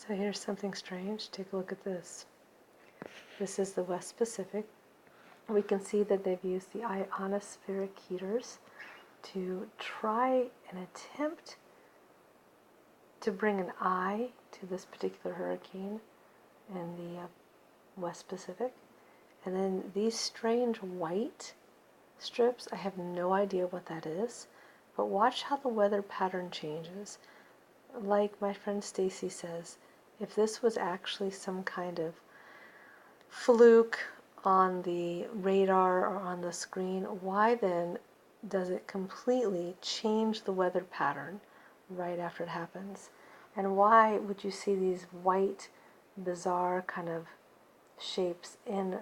So here's something strange. Take a look at this. This is the West Pacific. We can see that they've used the ionospheric heaters to try and attempt to bring an eye to this particular hurricane in the West Pacific. And then these strange white strips, I have no idea what that is, but watch how the weather pattern changes. Like my friend Stacy says, if this was actually some kind of fluke on the radar or on the screen, why then does it completely change the weather pattern right after it happens? And why would you see these white, bizarre kind of shapes in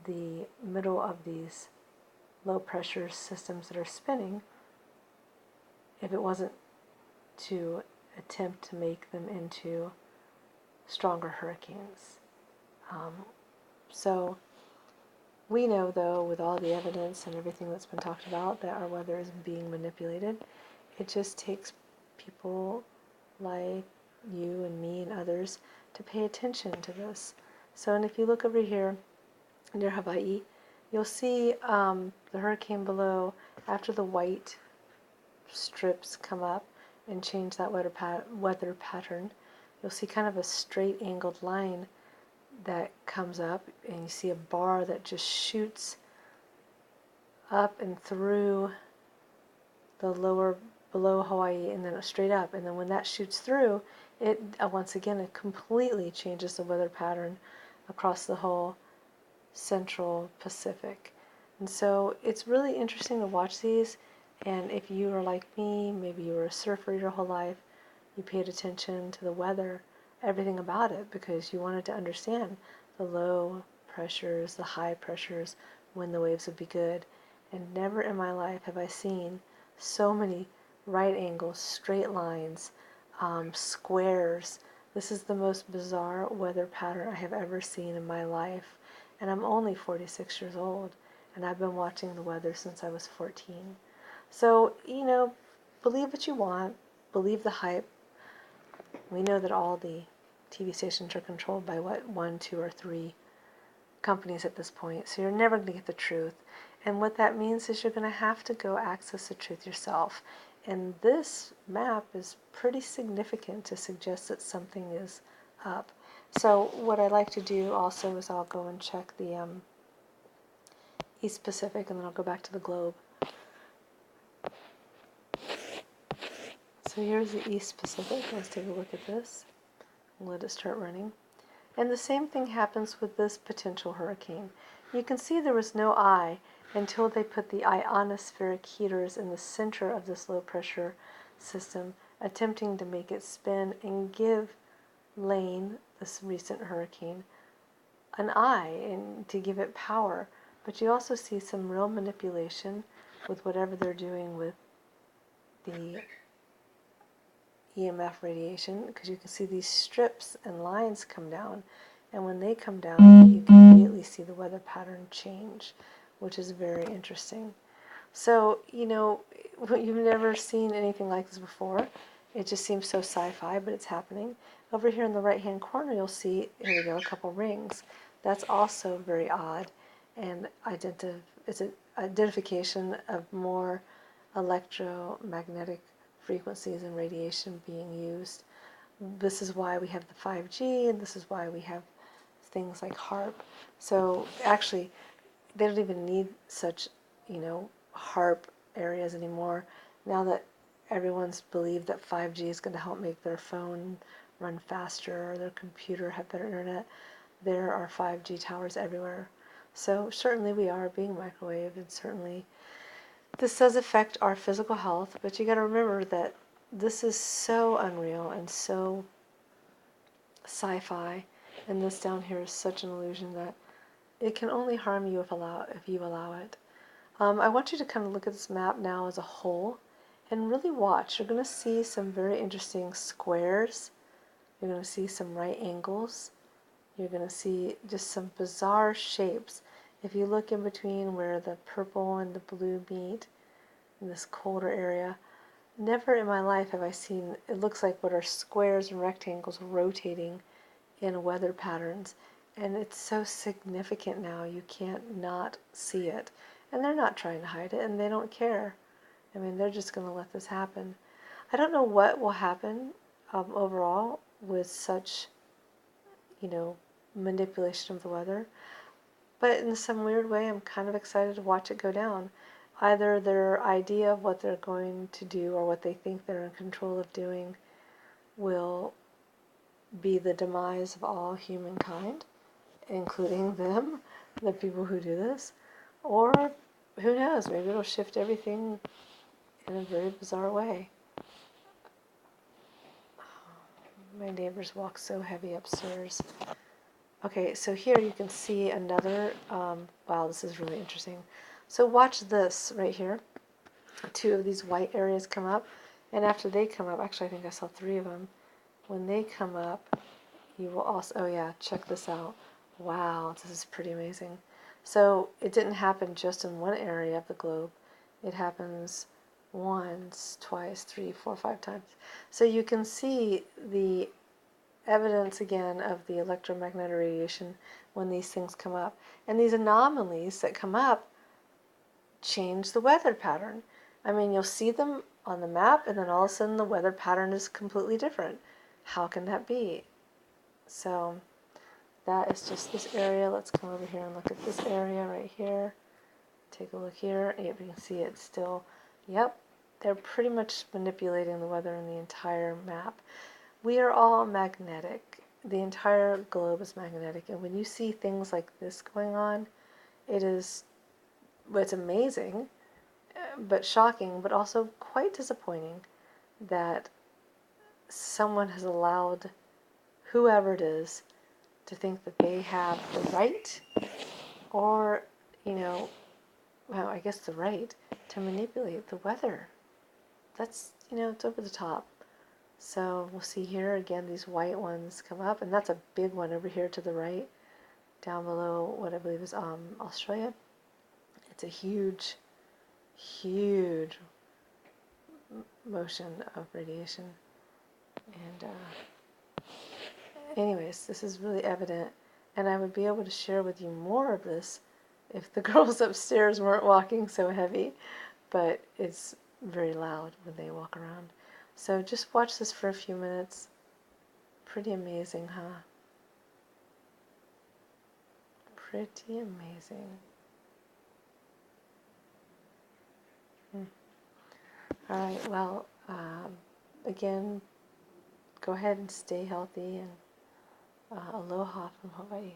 the middle of these low pressure systems that are spinning if it wasn't to attempt to make them into stronger hurricanes? So we know, though, with all the evidence and everything that's been talked about, that our weather is being manipulated. It just takes people like you and me and others to pay attention to this. So, and if you look over here near Hawaii, you'll see the hurricane below. After the white strips come up and change that weather pattern, you'll see kind of a straight angled line that comes up, and you see a bar that just shoots up and through the lower below Hawaii and then straight up. And then when that shoots through, it once again it completely changes the weather pattern across the whole central Pacific. And so it's really interesting to watch these. And if you are like me, maybe you were a surfer your whole life, you paid attention to the weather, everything about it, because you wanted to understand the low pressures, the high pressures, when the waves would be good. And never in my life have I seen so many right angles, straight lines, squares. This is the most bizarre weather pattern I have ever seen in my life. And I'm only 46 years old, and I've been watching the weather since I was 14. So, believe what you want, believe the hype. We know that all the TV stations are controlled by one, two, or three companies at this point, so you're never going to get the truth. And what that means is you're going to have to go access the truth yourself. And this map is pretty significant to suggest that something is up. So what I like to do also is I'll go and check the East Pacific, and then I'll go back to the globe. So here's the East Pacific. Let's take a look at this. Let it start running. And the same thing happens with this potential hurricane. You can see there was no eye until they put the ionospheric heaters in the center of this low pressure system, attempting to make it spin and give Lane, this recent hurricane, an eye and to give it power. But you also see some real manipulation with whatever they're doing with the EMF radiation, because you can see these strips and lines come down, and when they come down you can immediately see the weather pattern change, which is very interesting. So you've never seen anything like this before. It just seems so sci-fi, but it's happening. Over here in the right hand corner you'll see, here we go, a couple rings. That's also very odd, and it's an identification of more electromagnetic frequencies and radiation being used. This is why we have the 5G, and this is why we have things like HARP. So actually, they don't even need such, HARP areas anymore. Now that everyone's believed that 5G is going to help make their phone run faster or their computer have better internet, there are 5G towers everywhere. So certainly we are being microwaved, and certainly this does affect our physical health, but you got to remember that this is so unreal and so sci-fi, and this down here is such an illusion that it can only harm you if you allow it. I want you to kind of look at this map now as a whole and really watch. You're going to see some very interesting squares. You're going to see some right angles. You're going to see just some bizarre shapes. If you look in between where the purple and the blue meet in this colder area, never in my life have I seen, it looks like what are squares and rectangles rotating in weather patterns. And it's so significant now, you can't not see it. And they're not trying to hide it, and they don't care. I mean, they're just going to let this happen. I don't know what will happen overall with such, manipulation of the weather. But in some weird way, I'm kind of excited to watch it go down. Either their idea of what they're going to do or what they think they're in control of doing will be the demise of all humankind, including them, the people who do this. Or, who knows, maybe it'll shift everything in a very bizarre way. My neighbors walk so heavy upstairs. Okay, so here you can see another, wow, this is really interesting. So watch this right here. Two of these white areas come up, and after they come up, actually I think I saw three of them. When they come up, you will also, oh yeah, check this out. Wow, this is pretty amazing. So it didn't happen just in one area of the globe. It happens once, twice, 3, 4, 5 times. So you can see the evidence again of the electromagnetic radiation when these things come up. And these anomalies that come up change the weather pattern. I mean, you'll see them on the map, and then all of a sudden the weather pattern is completely different. How can that be? So that is just this area. Let's come over here and look at this area right here. Take a look here. Yep, you can see it still. Yep, they're pretty much manipulating the weather in the entire map. We are all magnetic. The entire globe is magnetic. And when you see things like this going on, it's amazing, but shocking, but also quite disappointing that someone has allowed whoever it is to think that they have the right, or, well, I guess the right to manipulate the weather. That's, it's over the top. So we'll see here again, these white ones come up, and that's a big one over here to the right, down below what I believe is Australia. It's a huge, huge motion of radiation. And anyways, this is really evident, and I would be able to share with you more of this if the girls upstairs weren't walking so heavy, but it's very loud when they walk around. So just watch this for a few minutes. Pretty amazing, huh? Pretty amazing. All right, well, again, go ahead and stay healthy, and aloha from Hawaii.